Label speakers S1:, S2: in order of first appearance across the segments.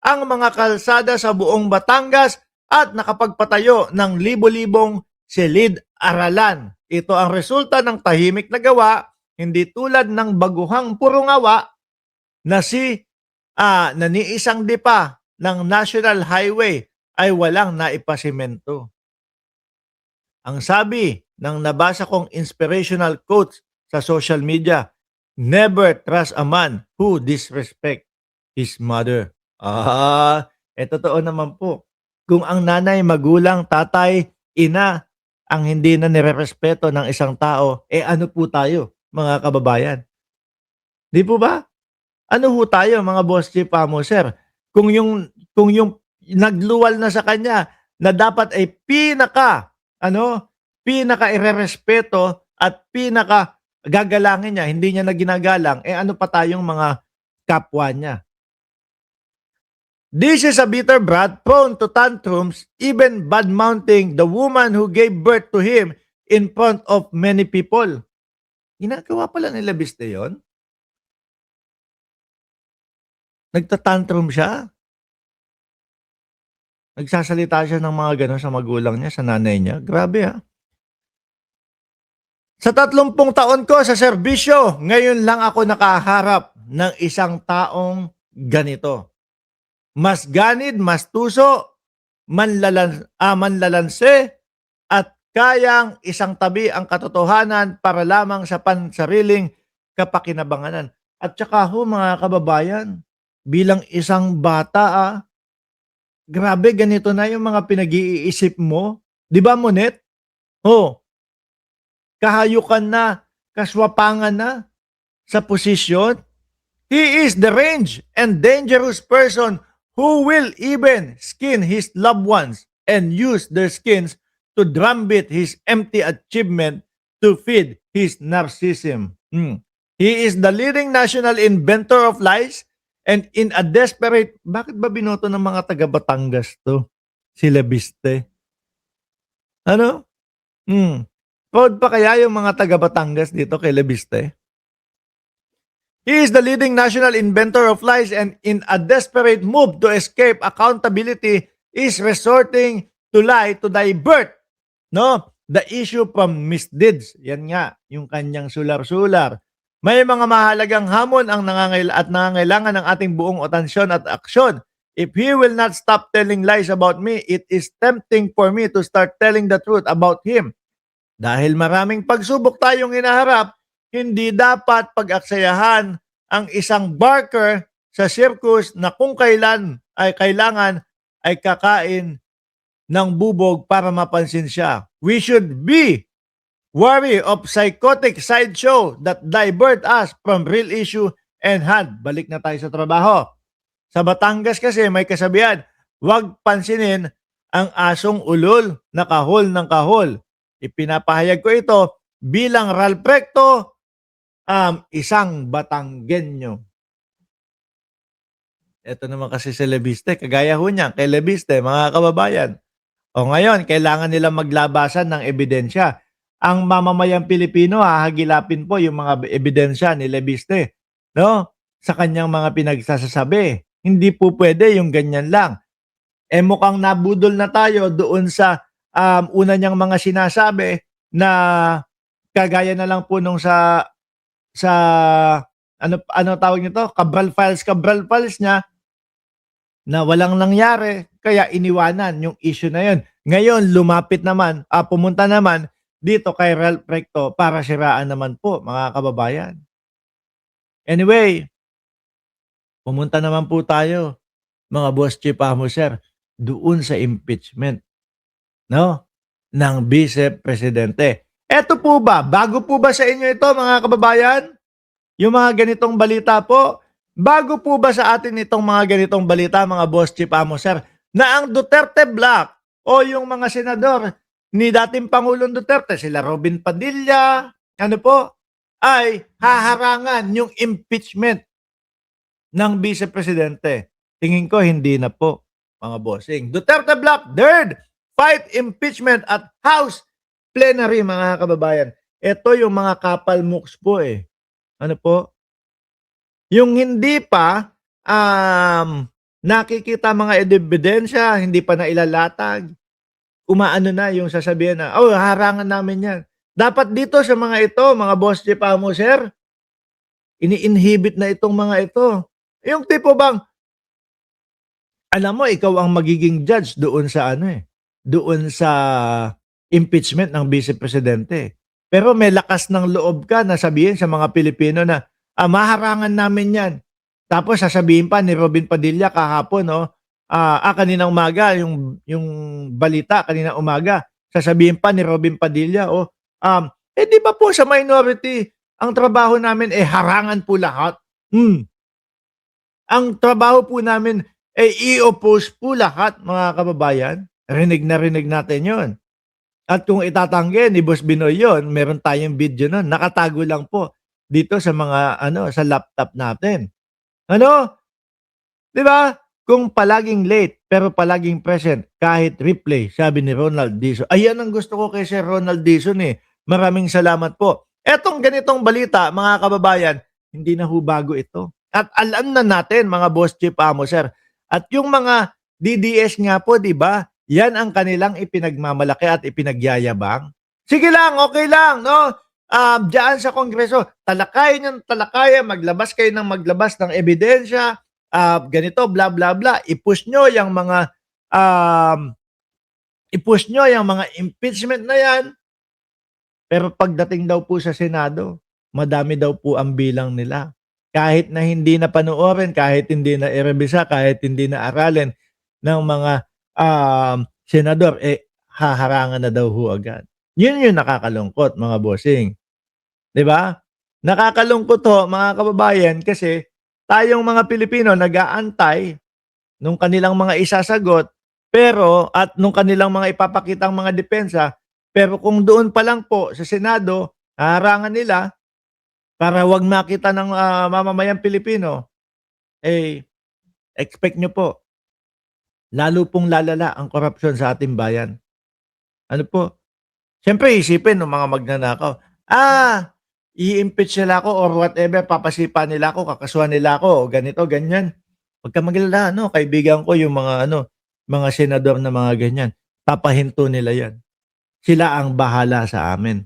S1: ang mga kalsada sa buong Batangas at nakapagpatayo ng libo-libong silid-aralan. Ito ang resulta ng tahimik na gawa, hindi tulad ng baguhang purungawa na na ni isang dipa ng National Highway ay walang naipasimento. Ang sabi ng nabasa kong inspirational quotes sa social media, never trust a man who disrespect his mother. Totoo naman po. Kung ang nanay, magulang, tatay, ina ang hindi na nirerespeto ng isang tao, ano po tayo, mga kababayan? Di po ba? Ano ho tayo, mga boss chief amo, sir? Kung yung nagluwal na sa kanya na dapat ay pinaka irerespeto at pinaka gagalangin niya, hindi niya na ginagalang, ano pa tayong mga kapwa niya? This is a bitter brat prone to tantrums, even bad-mouthing the woman who gave birth to him in front of many people. Ginagawa pala nila Biste yun? Nagtatantrum siya? Nagsasalita siya ng mga gano'n sa magulang niya, sa nanay niya? Grabe ha. Sa 30 taon ko sa serbisyo, ngayon lang ako nakaharap ng isang taong ganito. Mas ganid, mas tuso, manlalanse, at kayang isang tabi ang katotohanan para lamang sa pansariling kapakinabanganan. At saka ho, mga kababayan, bilang isang bata, grabe, ganito na yung mga pinag-iisip mo. Di ba, Monet? Kahayukan na, kaswapangan na sa posisyon. He is the range and dangerous person who will even skin his loved ones and use their skins to drumbeat his empty achievement to feed his narcissism. He is the leading national inventor of lies and in a desperate... Bakit ba binoto ng mga taga Batangas to? Sila Biste. Ano? Proud pa kaya yung mga taga Batangas dito kay Lebiste? He is the leading national inventor of lies and in a desperate move to escape accountability is resorting to lie to divert the issue from misdeeds. Yan nga, yung kanyang sular-sular. May mga mahalagang hamon ang nangangailangan ng ating buong atensyon at aksyon. If he will not stop telling lies about me, it is tempting for me to start telling the truth about him. Dahil maraming pagsubok tayong hinaharap, hindi dapat pag-aksayahan ang isang barker sa circus na kung kailan ay kailangan ay kakain ng bubog para mapansin siya. We should be wary of psychotic sideshow that divert us from real issue and balik na tayo sa trabaho. Sa Batangas kasi may kasabihan, huwag pansinin ang asong ulol na kahol ng kahol. Ipinapahayag ko ito bilang Ralph Recto, isang Batanggenyo. Ito naman kasi si Lebiste, kagaya ho niya, kay Lebiste, mga kababayan. O ngayon, kailangan nila maglabasan ng ebidensya. Ang mamamayang Pilipino, hahagilapin po yung mga ebidensya ni Lebiste, sa kanyang mga pinagsasasabi. Hindi po pwede yung ganyan lang. Mukhang nabudol na tayo doon sa una niyang mga sinasabi na kagaya na lang po nung sa ano tawag nito? Cabral Files niya na walang nangyari kaya iniwanan yung issue na yun. Ngayon lumapit naman, pumunta naman dito kay Ralph Recto para siraan naman po, mga kababayan. Anyway, pumunta naman po tayo, mga boss chief amo sir, doon sa impeachment ng Vice Presidente. Eto po ba, bago po ba sa inyo ito, mga kababayan? Yung mga ganitong balita po, bago po ba sa atin itong mga ganitong balita, mga boss chief amo sir, na ang Duterte Block o yung mga senador ni dating Pangulong Duterte, sila Robin Padilla, ay haharangan yung impeachment ng Vice Presidente. Tingin ko hindi na po, mga bossing. Duterte Block, third, fight impeachment at House plenary, mga kababayan. Ito yung mga kapal mooks po Yung hindi pa nakikita mga ebidensya, hindi pa nailalatag, umaano na yung sasabihin na, "Oh, harangan namin 'yan." Dapat dito sa mga ito, mga boss chief amo, sir, ini-inhibit na itong mga ito. Yung tipo bang, alam mo ikaw ang magiging judge doon sa ano, doon sa impeachment ng Vice Presidente. Pero may lakas ng loob ka na sabihin sa mga Pilipino na, maharangan namin 'yan. Tapos sasabihin pa ni Robin Padilla kahapon 'no, kaninang umaga yung balita kaninang umaga, sasabihin pa ni Robin Padilla, "Eh, 'di ba po sa minority ang trabaho namin, harangan po lahat." Ang trabaho po namin ay i-oppose po lahat, mga kababayan. Rinig na rinig natin 'yon. At kung itatanggi ni Boss Binoy 'yon, meron tayong video nun, nakatago lang po dito sa mga ano, sa laptop natin. Ano, 'di ba? Kung palaging late pero palaging present kahit replay, sabi ni Ronald Dizon. Ayan ang gusto ko kay Sir Ronald Dizon, Maraming salamat po. Etong ganitong balita, mga kababayan, hindi na ho bago ito. At alam na natin, mga boss chief amo, sir. At yung mga DDS nga po, 'di ba? Yan ang kanilang ipinagmamalaki at ipinagyayabang. Sige lang, okay lang, no? Diyan sa Kongreso, talakayan yung talakayan, maglabas kayo ng maglabas ng ebidensya, ganito, bla bla bla. I-push nyo yung mga impeachment na yan. Pero pagdating daw po sa Senado, madami daw po ang bilang nila. Kahit na hindi na panoorin, kahit hindi na irebisa, kahit hindi na aralin ng mga senador, haharangan na daw ho agad. Yun yung nakakalungkot, mga bossing. 'Di ba? Nakakalungkot ho, mga kababayan, kasi tayong mga Pilipino nag-aantay nung kanilang mga isasagot, pero at nung kanilang mga ipapakitang mga depensa, pero kung doon pa lang po sa Senado, haharangan nila para 'wag makita ng mamamayang Pilipino, expect nyo po, lalo pong lalala ang korupsyon sa ating bayan. Ano po? Siyempre isipin ng mga magnanakaw, i-impeach nila ako or whatever, papasipa nila ako, kakasuhan nila ako, o ganito, ganyan. Huwag kang mag-alala, kaibigan ko yung mga senador na mga ganyan. Papahinto nila yan. Sila ang bahala sa amin.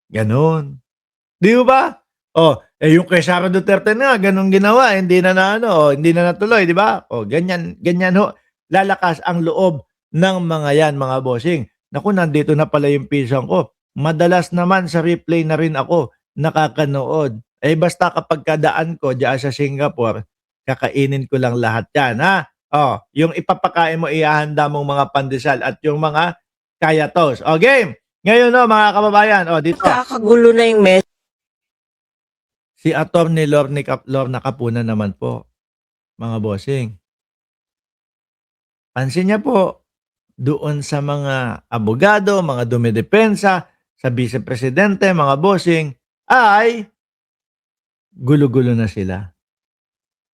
S1: Ganon. Di ba? Yung kay Sara Duterte na, ganun ginawa, hindi na hindi na natuloy, di ba? Ganyan ho. Lalakas ang loob ng mga yan, mga bossing. Naku, nandito na pala yung pisang ko. Madalas naman sa replay na rin ako nakakanood. Basta kapag kadaan ko diyan sa Singapore, kakainin ko lang lahat yan, ha? Yung ipapakain mo, ihahanda mong mga pandesal at yung mga kaya toast. Game! Ngayon, mga kababayan, dito.
S2: Kakagulo na yung mess.
S1: Si Atty. Lorna Capuna naman po, mga bossing. Pansin niya po, doon sa mga abogado, mga dumidepensa, sa Vice Presidente, mga bossing, ay gulo-gulo na sila.